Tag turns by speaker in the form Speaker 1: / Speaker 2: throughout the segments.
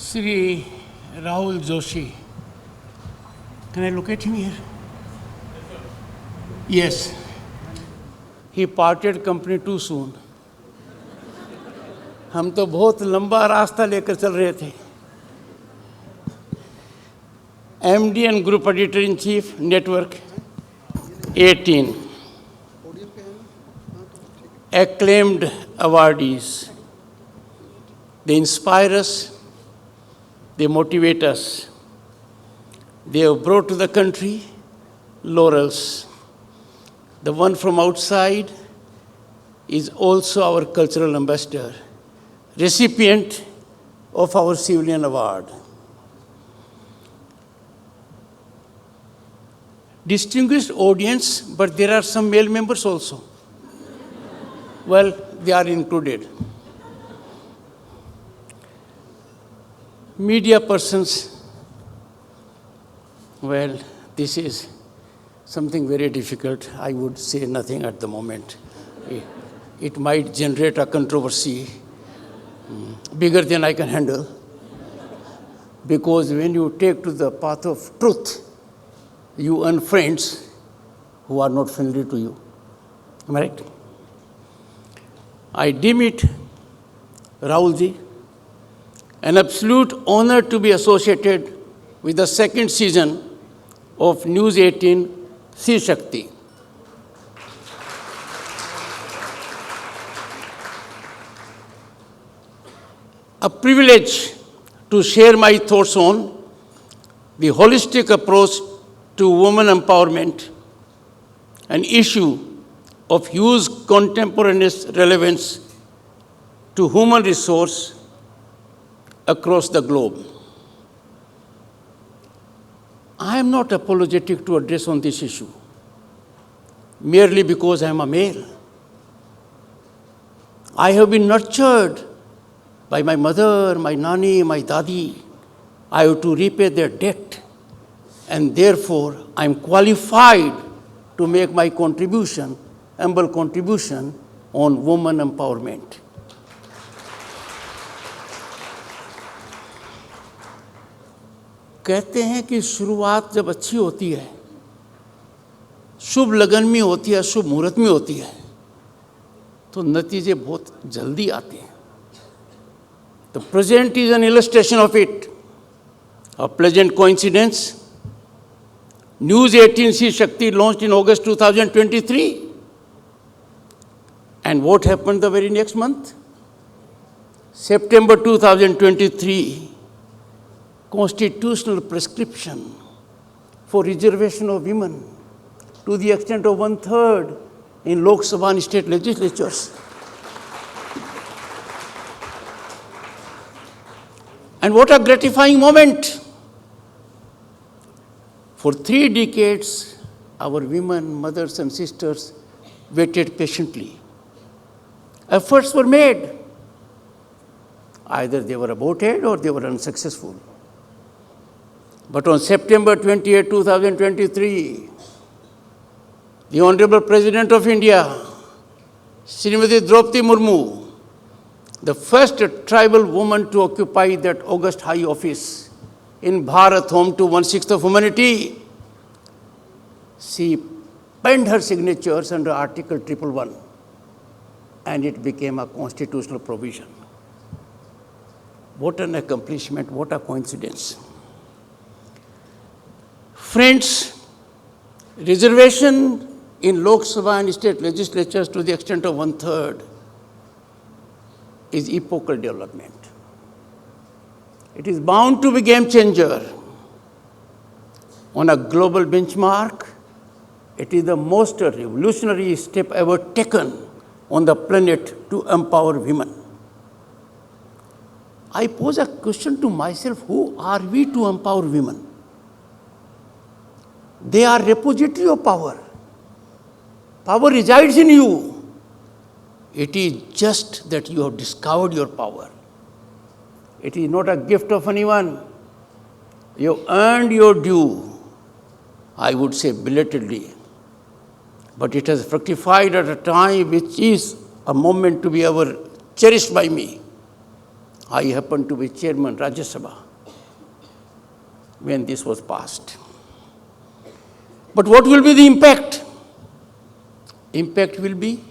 Speaker 1: Shri Rahul Joshi. Can I locate him here? Yes. He parted company too soon. हम तो बहुत लंबा रास्ता लेकर चल रहे थे. MD and Group Editor in Chief, Network 18. Acclaimed awardees. They inspire us. They motivate us. They have brought to the country laurels. The one from outside is also our cultural ambassador, recipient of our civilian award. Distinguished audience, but there are some male members also. Well, they are included. Media persons, well, this is something very difficult. I would say nothing at the moment. It might generate a controversy bigger than I can handle. Because when you take to the path of truth, you earn friends who are not friendly to you. Am I right? I deem it, Rahulji, an absolute honor to be associated with the second season of News18 SheShakti. A privilege to share my thoughts on the holistic approach to women empowerment, an issue of huge contemporaneous relevance to human resource across the globe. I am not apologetic to address on this issue, merely because I am a male. I have been nurtured by my mother, my nani, my dadi. I have to repay their debt, and therefore I am qualified to make my contribution, humble contribution on women empowerment. कहते हैं कि शुरुआत जब अच्छी होती है, शुभ लगन में होती है, शुभ मुहूर्त में होती है, तो नतीजे बहुत जल्दी आते हैं. The present is an illustration of it. A pleasant coincidence. News18 SheShakti launched in August 2023. And what happened the very next month? September 2023. Constitutional prescription for reservation of women to the extent of 1/3 in Lok Sabha and state legislatures. And what a gratifying moment. For 3 decades, our women, mothers and sisters waited patiently. Efforts were made. Either they were aborted or they were unsuccessful. But on September 28, 2023, the Honorable President of India, Srimati Draupadi Murmu, the first tribal woman to occupy that august high office in Bharat, home to 1/6 of humanity, she penned her signatures under Article 111, and it became a constitutional provision. What an accomplishment, what a coincidence. Friends, reservation in Lok Sabha and state legislatures to the extent of 1/3 is epochal development. It is bound to be game changer. On a global benchmark, it is the most revolutionary step ever taken on the planet to empower women. I pose a question to myself, who are we to empower women? They are repository of power. Power resides in you. It is just that you have discovered your power. It is not a gift of anyone. You have earned your due, I would say belatedly. But it has fructified at a time which is a moment to be ever cherished by me. I happened to be chairman Rajya Sabha when this was passed. But what will be the impact? Impact will be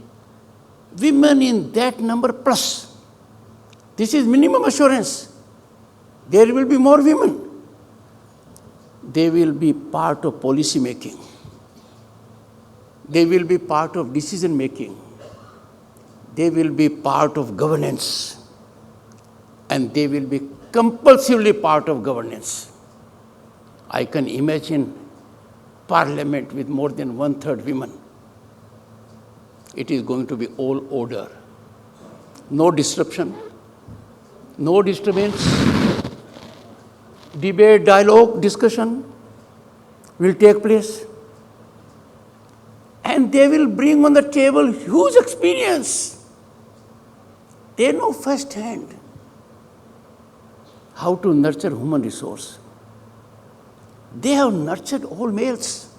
Speaker 1: women in that number plus. This is minimum assurance. There will be more women. They will be part of policy making. They will be part of decision making. They will be part of governance. And they will be compulsively part of governance. I can imagine parliament with more than 1/3 women. It is going to be all order. No disruption, no disturbance. Debate, dialogue, discussion will take place. And they will bring on the table huge experience. They know firsthand how to nurture human resource. They have nurtured all males.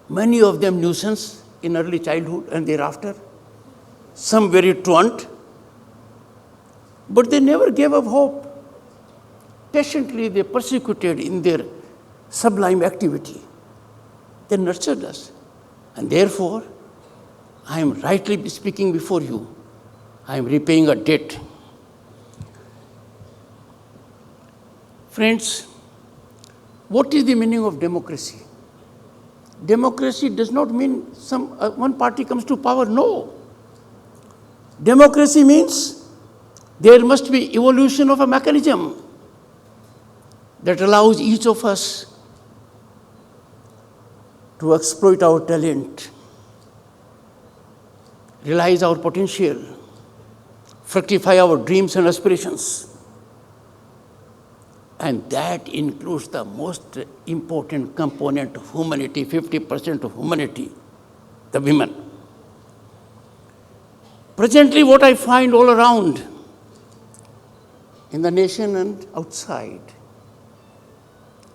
Speaker 1: Many of them nuisance in early childhood and thereafter. Some very truant. But they never gave up hope. Patiently they persecuted in their sublime activity. They nurtured us. And therefore, I am rightly speaking before you. I am repaying a debt. Friends, what is the meaning of democracy? Democracy does not mean one party comes to power. No. Democracy means there must be evolution of a mechanism that allows each of us to exploit our talent, realize our potential, fructify our dreams and aspirations. And that includes the most important component of humanity, 50% of humanity, the women. Presently, what I find all around in the nation and outside,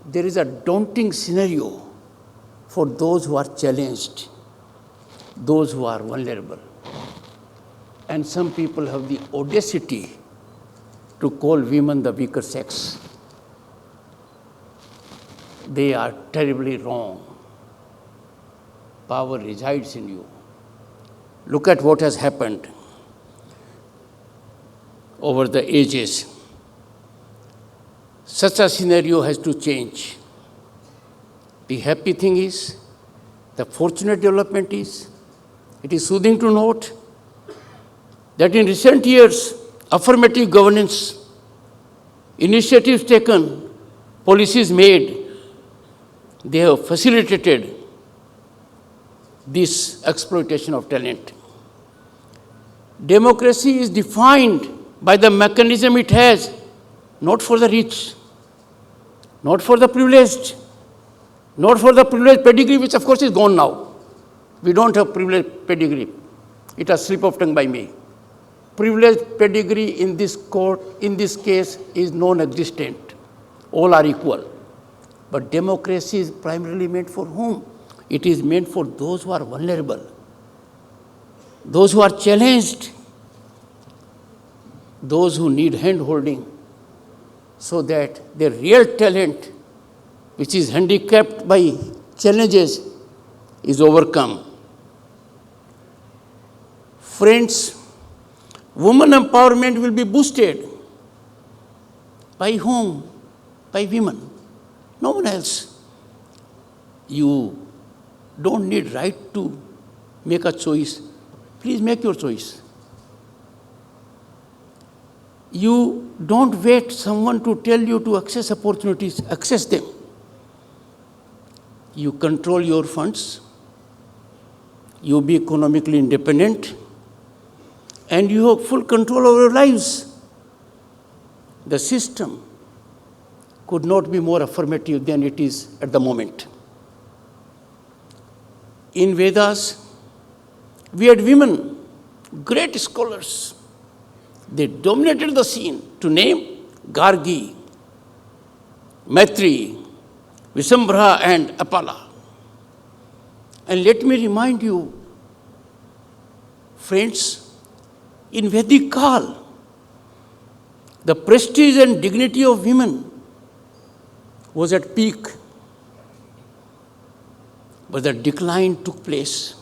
Speaker 1: there is a daunting scenario for those who are challenged, those who are vulnerable. And some people have the audacity to call women the weaker sex. They are terribly wrong. Power resides in you. Look at what has happened over the ages. Such a scenario has to change. The happy thing is, the fortunate development is, it is soothing to note that in recent years, affirmative governance, initiatives taken, policies made, they have facilitated this exploitation of talent. Democracy is defined by the mechanism it has, not for the rich, not for the privileged, not for the privileged pedigree, which of course is gone now. We don't have privileged pedigree. It has slipped of tongue by me. Privileged pedigree in this court, in this case, is non-existent. All are equal. But democracy is primarily meant for whom? It is meant for those who are vulnerable, those who are challenged, those who need hand-holding, so that their real talent, which is handicapped by challenges, is overcome. Friends, women empowerment will be boosted. By whom? By women. No one else. You don't need right to make a choice. Please make your choice. You don't wait someone to tell you to access opportunities. Access them. You control your funds. You be economically independent. And you have full control over your lives. The system could not be more affirmative than it is at the moment. In Vedas, we had women, great scholars. They dominated the scene. To name, Gargi, Maitri, Visambhara and Apala. And let me remind you, friends, In Vedic Kal, the prestige and dignity of women was at peak, but the decline took place.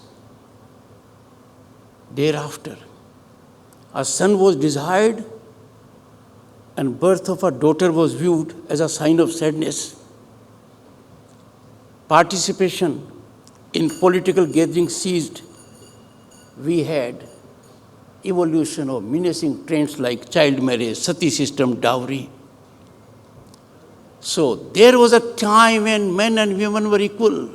Speaker 1: Thereafter, a son was desired, and birth of a daughter was viewed as a sign of sadness. Participation in political gatherings ceased. We had evolution of menacing trends like child marriage, sati system, dowry. So there was a time when men and women were equal.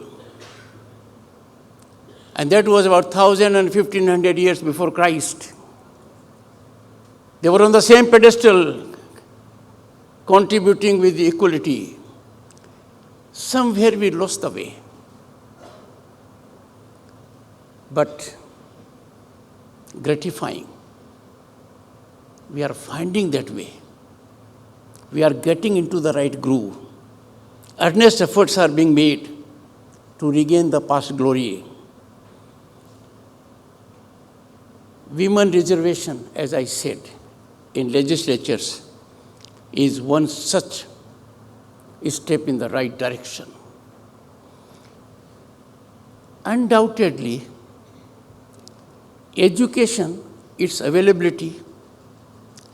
Speaker 1: And that was about 1,000 and 1,500 years before Christ. They were on the same pedestal, contributing with equality. Somewhere we lost the way. But gratifying, we are finding that way. We are getting into the right groove. Earnest efforts are being made to regain the past glory. Women reservation, as I said, in legislatures is one such step in the right direction. Undoubtedly, education, its availability,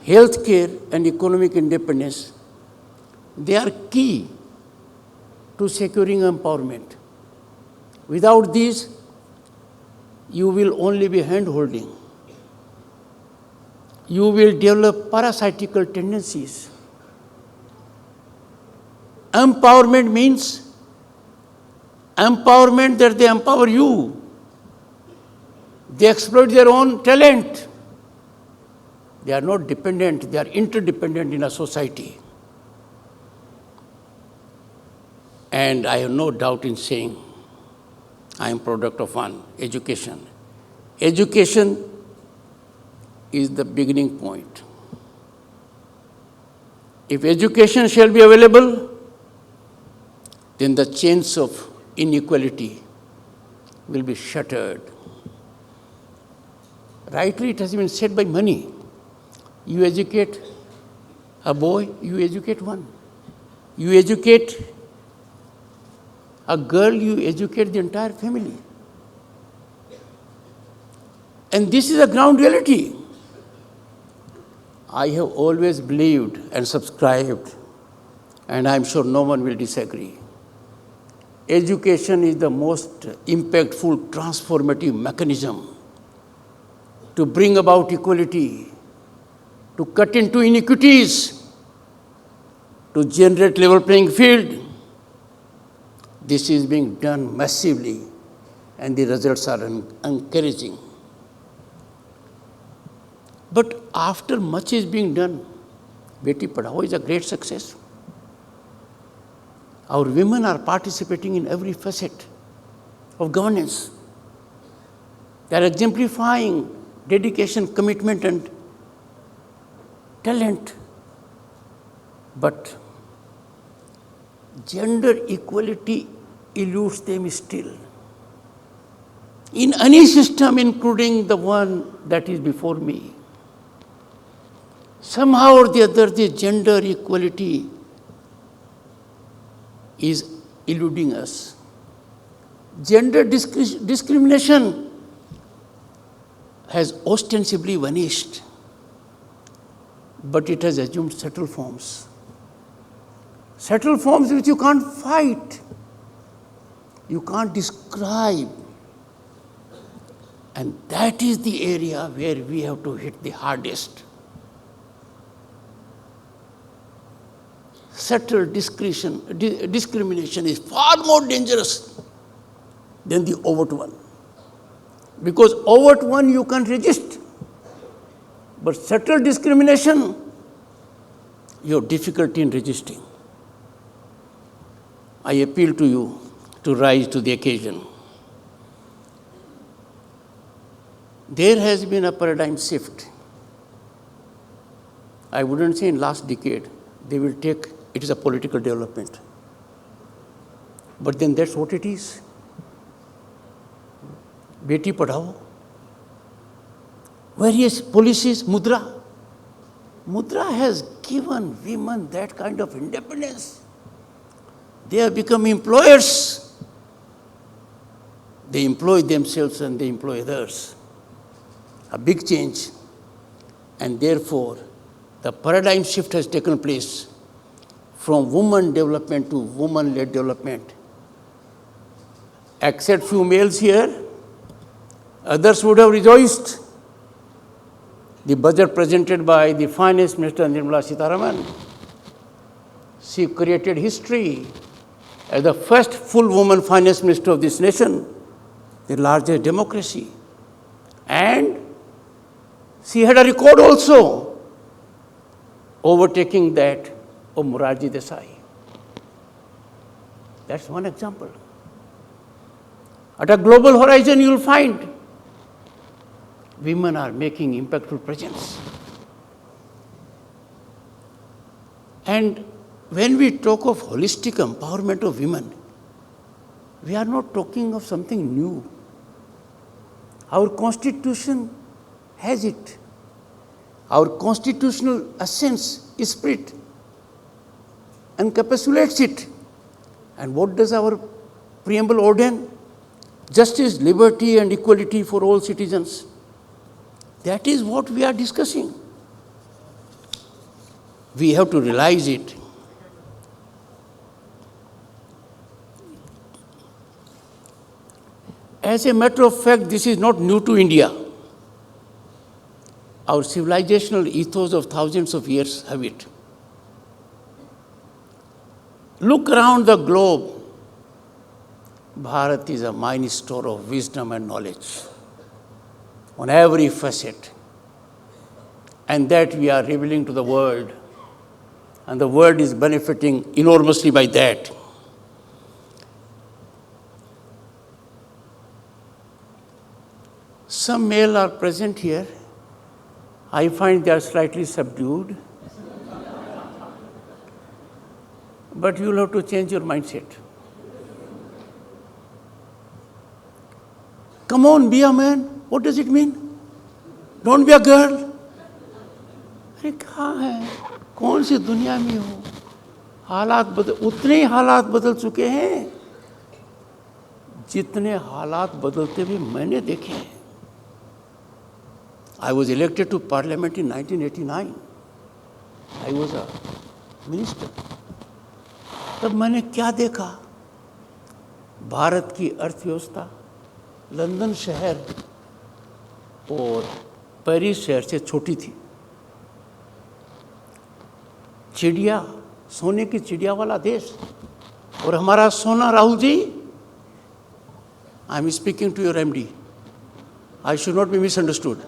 Speaker 1: health care and economic independence, they are key to securing empowerment. Without these, you will only be hand-holding. You will develop parasitical tendencies. Empowerment means empowerment that they empower you. They exploit their own talent. They are not dependent, they are interdependent in a society. And I have no doubt in saying, I am product of one, education. Education is the beginning point. If education shall be available, then the chains of inequality will be shattered. Rightly, it has been said by many. You educate a boy, you educate one. You educate a girl, you educate the entire family. And this is a ground reality. I have always believed and subscribed, and I am sure no one will disagree. Education is the most impactful, transformative mechanism to bring about equality, to cut into inequities, to generate level playing field. This is being done massively, and the results are encouraging. But after much is being done, Beti Padhao is a great success. Our women are participating in every facet of governance. They are exemplifying dedication, commitment, and talent. But gender equality eludes them still. In any system, including the one that is before me, somehow or the other, the gender equality is eluding us. Gender discrimination has ostensibly vanished, but it has assumed subtle forms. Subtle forms which you can't fight, you can't describe. And that is the area where we have to hit the hardest. Subtle discrimination is far more dangerous than the overt one. Because overt one you can resist, but subtle discrimination, you have difficulty in resisting. I appeal to you to rise to the occasion. There has been a paradigm shift. I wouldn't say in last decade, they will take, it is a political development. But then that's what it is. Beti Padhao. various policies, Mudra. Mudra has given women that kind of independence. They have become employers. They employ themselves and they employ others. A big change. And therefore, the paradigm shift has taken place from woman development to woman-led development. Except few males here, others would have rejoiced. The budget presented by the Finance Minister Nirmala Sitharaman, she created history as the first full woman Finance Minister of this nation, the largest democracy. And she had a record also, overtaking that of Morarji Desai. That's one example. At a global horizon, you will find women are making impactful presence. And when we talk of holistic empowerment of women, we are not talking of something new. Our Constitution has it. Our constitutional essence, spirit, encapsulates it. And what does our preamble ordain? Justice, liberty, and equality for all citizens. That is what we are discussing. We have to realize it. As a matter of fact, this is not new to India. Our civilizational ethos of thousands of years have it. Look around the globe. Bharat is a mighty store of wisdom and knowledge on every facet. And that we are revealing to the world. And the world is benefiting enormously by that. Some male are present here. I find they are slightly subdued. But you will have to change your mindset. Come on, be a man. What does it mean? Don't be a girl. अरे कहाँ है? कौन सी दुनिया में हो? हालात बदल, उतने ही हालात बदल चुके हैं जितने हालात बदलते भी मैंने देखे हैं. I was elected to Parliament in 1989. I was a minister. तब मैंने क्या देखा? भारत की अर्थव्यवस्था लंदन शहर और पेरिस शहर से छोटी थी. चिड़िया, सोने की चिड़िया वाला देश. और हमारा सोना, Rahul ji, I am speaking to your MD. I should not be misunderstood.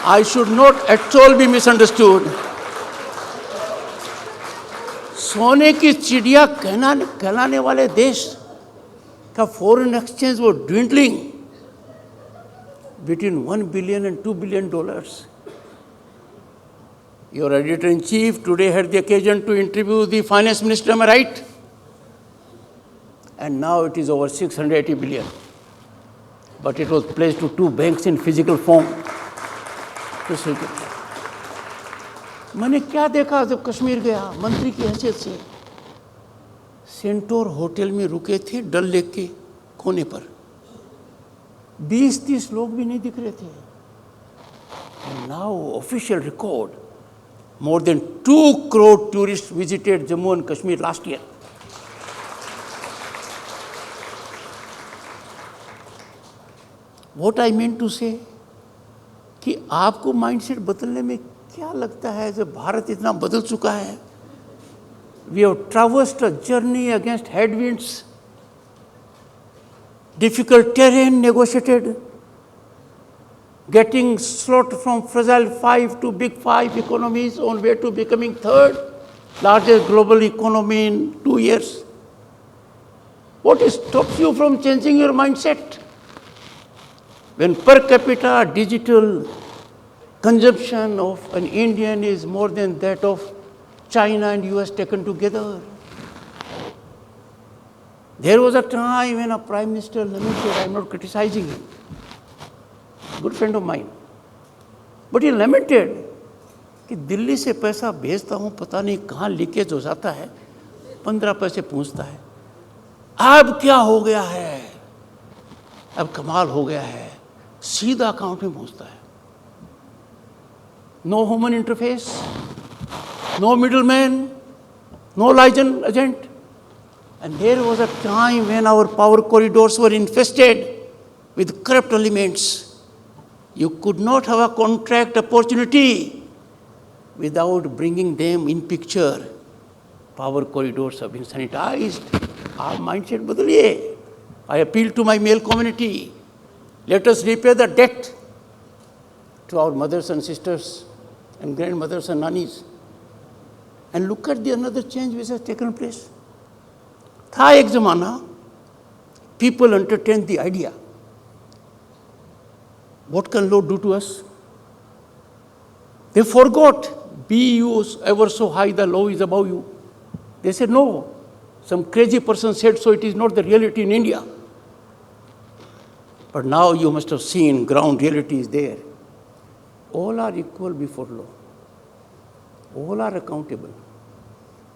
Speaker 1: I should not at all be misunderstood. सोने की चिड़िया कहलाने वाले देश का फॉरेन एक्सचेंज वो dwindling between $1 billion and $2 billion. Your editor-in-chief today had the occasion to interview the finance minister, am I right? And now it is over 680 billion. But it was placed to two banks in physical form. मैंने क्या देखा जब कश्मीर गया मंत्री की हैसियत से. Centaur hotel में रुके थे डल लेक के कोने पर. 20-30 लोग भी नहीं दिख रहे थे. And now official record, more than 2 crore tourists visited Jammu and Kashmir last year. What I meant to say कि आपको माइंडसेट बदलने में क्या लगता है जब भारत इतना बदल चुका है. We have traversed a journey against headwinds, difficult terrain negotiated, getting slot from fragile 5 to big 5 economies on way to becoming third largest global economy in 2 years. What stops you from changing your mindset? When per capita digital consumption of an Indian is more than that of China and US taken together. There was a time when a Prime Minister, let me say, I am not criticizing him. good friend of mine. But he lamented कि दिल्ली से पैसा भेजता हूँ, पता नहीं कहाँ leakage हो जाता है, 15 पैसे पहुँचता है. अब क्या हो गया है, अब कमाल हो गया है, सीधा अकाउंट में पहुँचता है. No human interface, no middleman, no liaison agent. And there was a time when our power corridors were infested with corrupt elements. You could not have a contract opportunity without bringing them in picture. Power corridors have been sanitized. Our mindset badaliye. I appeal to my male community. Let us repay the debt to our mothers and sisters and grandmothers and nannies. And look at the another change which has taken place. था एक ज़माना, people entertained the idea. What can Lord do to us? They forgot, be you ever so high, the law is above you. They said, no, some crazy person said so, it is not the reality in India. But now you must have seen ground reality is there. All are equal before law. All are accountable.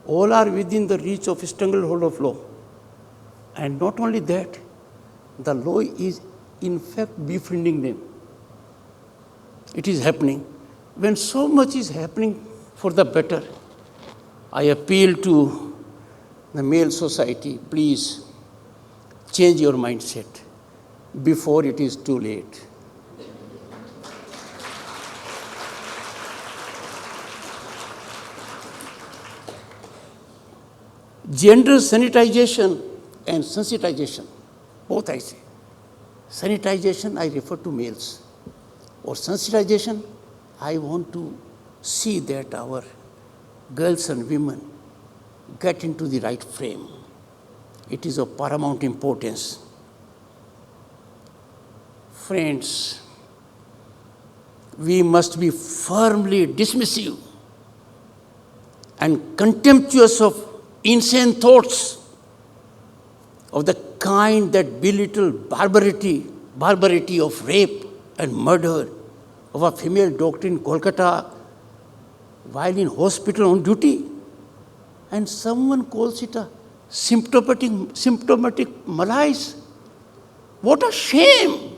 Speaker 1: All are within the reach of stranglehold of law. And not only that, the law is in fact befriending them. It is happening. When so much is happening for the better, I appeal to the male society, please change your mindset before it is too late. Gender sanitization and sensitization, both I say. Sanitization, I refer to males. Or sensitization, I want to see that our girls and women get into the right frame. It is of paramount importance. Friends, we must be firmly dismissive and contemptuous of insane thoughts of the kind that belittle barbarity of rape and murder of a female doctor in Kolkata while in hospital on duty. And someone calls it a symptomatic malaise. What a shame!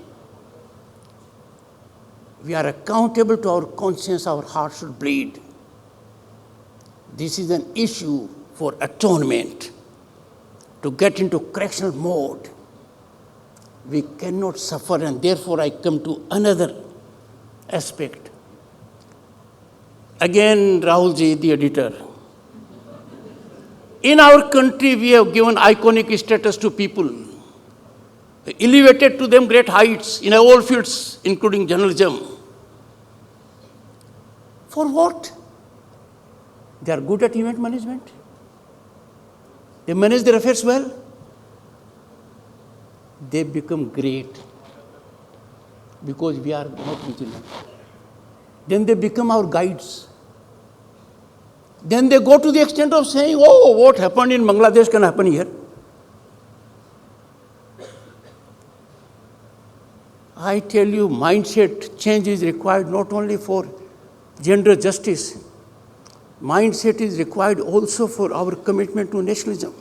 Speaker 1: We are accountable to our conscience, our heart should bleed. This is an issue for atonement, to get into correctional mode. We cannot suffer, and therefore I come to another aspect. Again, Rahulji, the editor. In our country, we have given iconic status to people, elevated to them great heights in all fields, including journalism. For what? They are good at event management. They manage their affairs well. They become great because we are not vigilant. Then they become our guides. Then they go to the extent of saying, oh, what happened in Bangladesh can happen here. I tell you, mindset change is required not only for gender justice. Mindset is required also for our commitment to nationalism.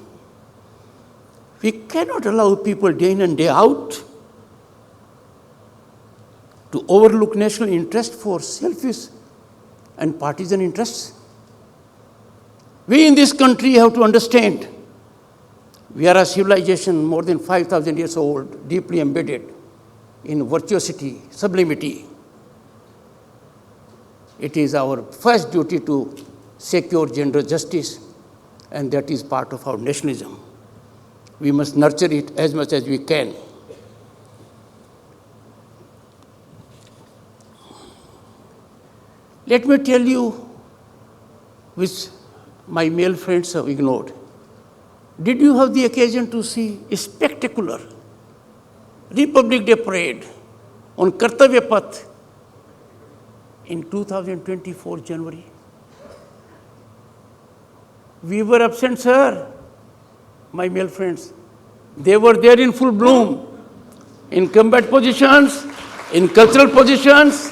Speaker 1: We cannot allow people day in and day out to overlook national interest for selfish and partisan interests. We in this country have to understand we are a civilization more than 5,000 years old, deeply embedded in virtuosity, sublimity. It is our first duty to secure gender justice, and that is part of our nationalism. We must nurture it as much as we can. Let me tell you, which my male friends have ignored. Did you have the occasion to see a spectacular Republic Day parade on Kartavya Path in 2024 January? We were absent, sir, my male friends. They were there in full bloom, in combat positions, in cultural positions.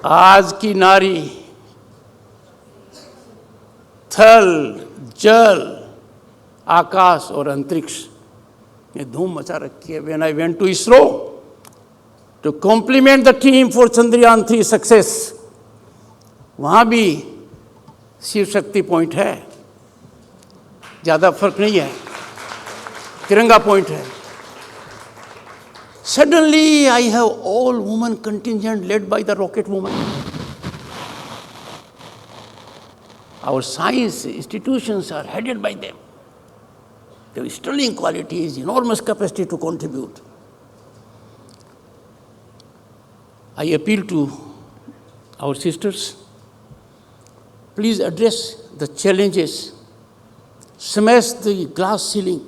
Speaker 1: आज की नारी थल, जल, आकाश और अंतरिक्ष ने धूम मचा रखी है. When I went to ISRO to compliment the team for Chandrayaan 3 success, वहाँ भी शिव शक्ति पॉइंट है, ज़्यादा फर्क नहीं है, तिरंगा पॉइंट है. Suddenly, I have all-woman contingent led by the rocket woman. Our science institutions are headed by them. They have sterling qualities, enormous capacity to contribute. I appeal to our sisters, please address the challenges, smash the glass ceiling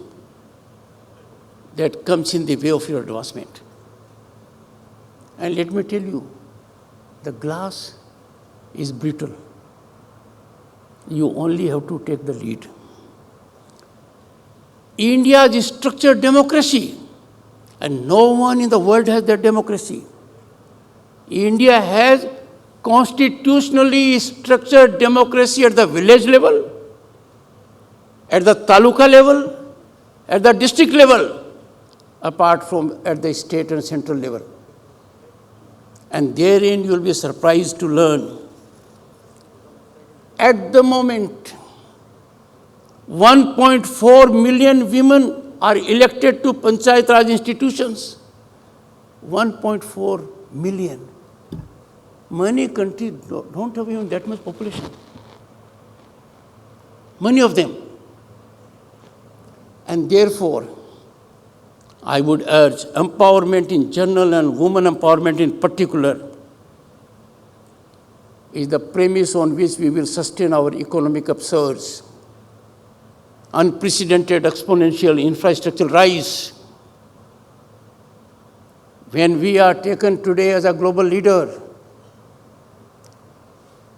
Speaker 1: that comes in the way of your advancement. And let me tell you, the glass is brittle. You only have to take the lead. India is structured democracy, and no one in the world has that democracy. India has constitutionally structured democracy at the village level, at the taluka level, at the district level, apart from at the state and central level. And therein you will be surprised to learn, at the moment, 1.4 million women are elected to Panchayat Raj institutions. 1.4 million. Many countries don't have even that much population. Many of them. And therefore, I would urge empowerment in general and women empowerment in particular is the premise on which we will sustain our economic upsurge. Unprecedented exponential infrastructural rise. When we are taken today as a global leader,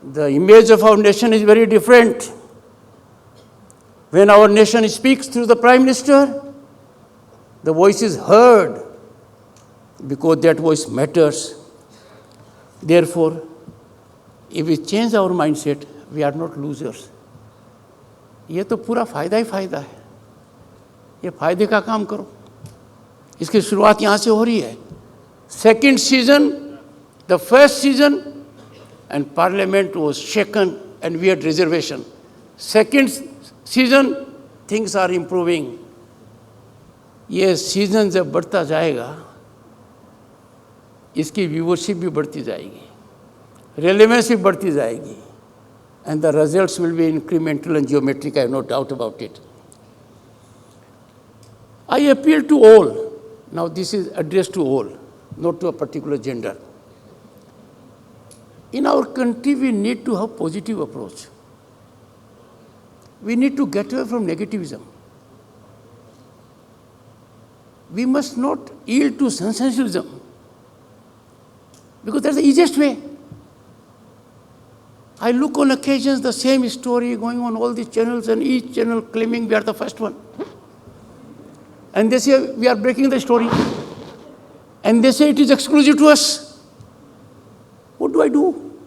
Speaker 1: the image of our nation is very different. When our nation speaks through the Prime Minister, the voice is heard because that voice matters. Therefore, if we change our mindset, we are not losers. ये तो पूरा फायदा ही फायदा है. ये फायदे का काम करो. इसकी शुरुआत यहाँ से हो रही है. Second season, the first season, and Parliament was shaken and we had reservation. Second season, things are improving. ये सीजन जब बढ़ता जाएगा, इसकी व्यूवरशिप भी बढ़ती जाएगी, रेलेवेंस भी बढ़ती जाएगी, and the results will be incremental and geometric, I have no doubt about it. I appeal to all. Now this is addressed to all, not to a particular gender. In our country, we need to have positive approach. We need to get away from negativism. We must not yield to sensationalism, because that's the easiest way. I look on occasions the same story going on all these channels, and each channel claiming we are the first one. And they say we are breaking the story. And they say it is exclusive to us. What do I do?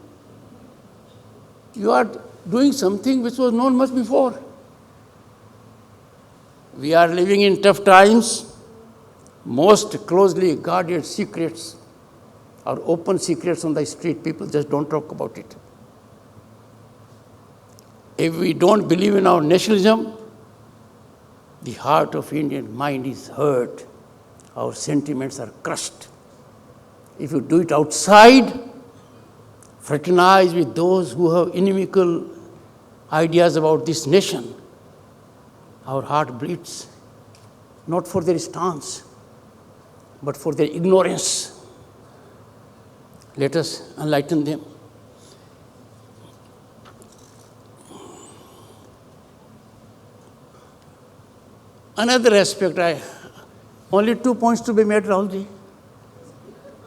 Speaker 1: You are doing something which was known much before. We are living in tough times. Most closely guarded secrets are open secrets on the street. People just don't talk about it. If we don't believe in our nationalism, the heart of Indian mind is hurt. Our sentiments are crushed. If you do it outside, fraternize with those who have inimical ideas about this nation, our heart bleeds, not for their stance, but for their ignorance. Let us enlighten them. Another aspect, only 2 points to be made, Rahulji.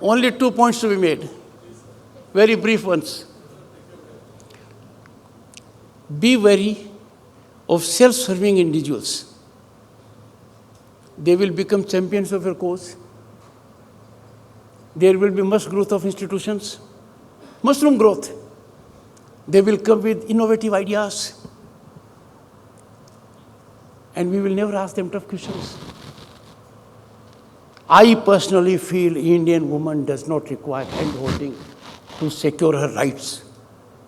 Speaker 1: Only 2 points to be made. Very brief ones. Be wary of self-serving individuals. they will become champions of your cause. There will be much growth of institutions, mushroom growth. They will come with innovative ideas. And we will never ask them tough questions. I personally feel Indian woman does not require hand-holding to secure her rights.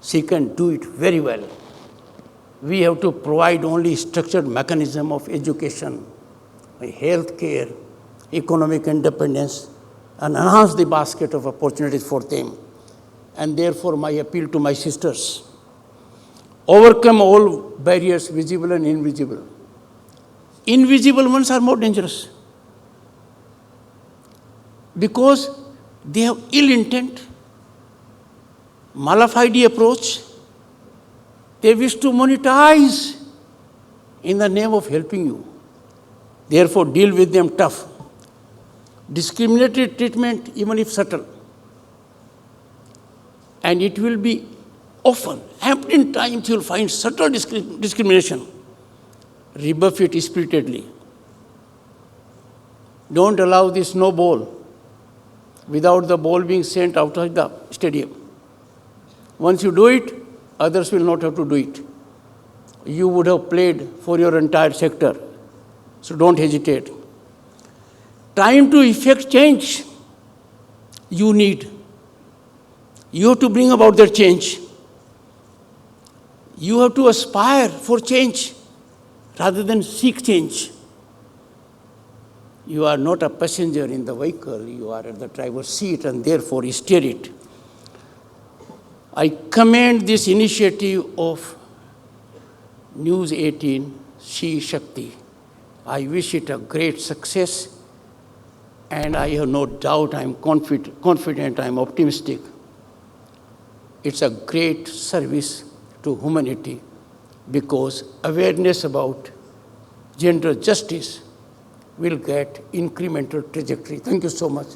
Speaker 1: She can do it very well. We have to provide only structured mechanism of education, health care, economic independence, and enhance the basket of opportunities for them. And therefore, my appeal to my sisters, overcome all barriers, visible and invisible. Invisible ones are more dangerous because they have ill intent, malafide approach. They wish to monetize in the name of helping you. Therefore, deal with them tough. Discriminatory treatment, even if subtle. And it will be often, happening times you will find subtle discrimination. Rebuff it spiritedly. Don't allow the snowball without the ball being sent outside the stadium. Once you do it, others will not have to do it. You would have played for your entire sector. So don't hesitate. Time to effect change you need. You have to bring about that change. You have to aspire for change rather than seek change. You are not a passenger in the vehicle, you are at the driver's seat and therefore steer it. I commend this initiative of News18 SheShakti. I wish it a great success and I have no doubt, I am confident, I am optimistic. It's a great service to humanity because awareness about gender justice will get incremental trajectory. Thank you so much.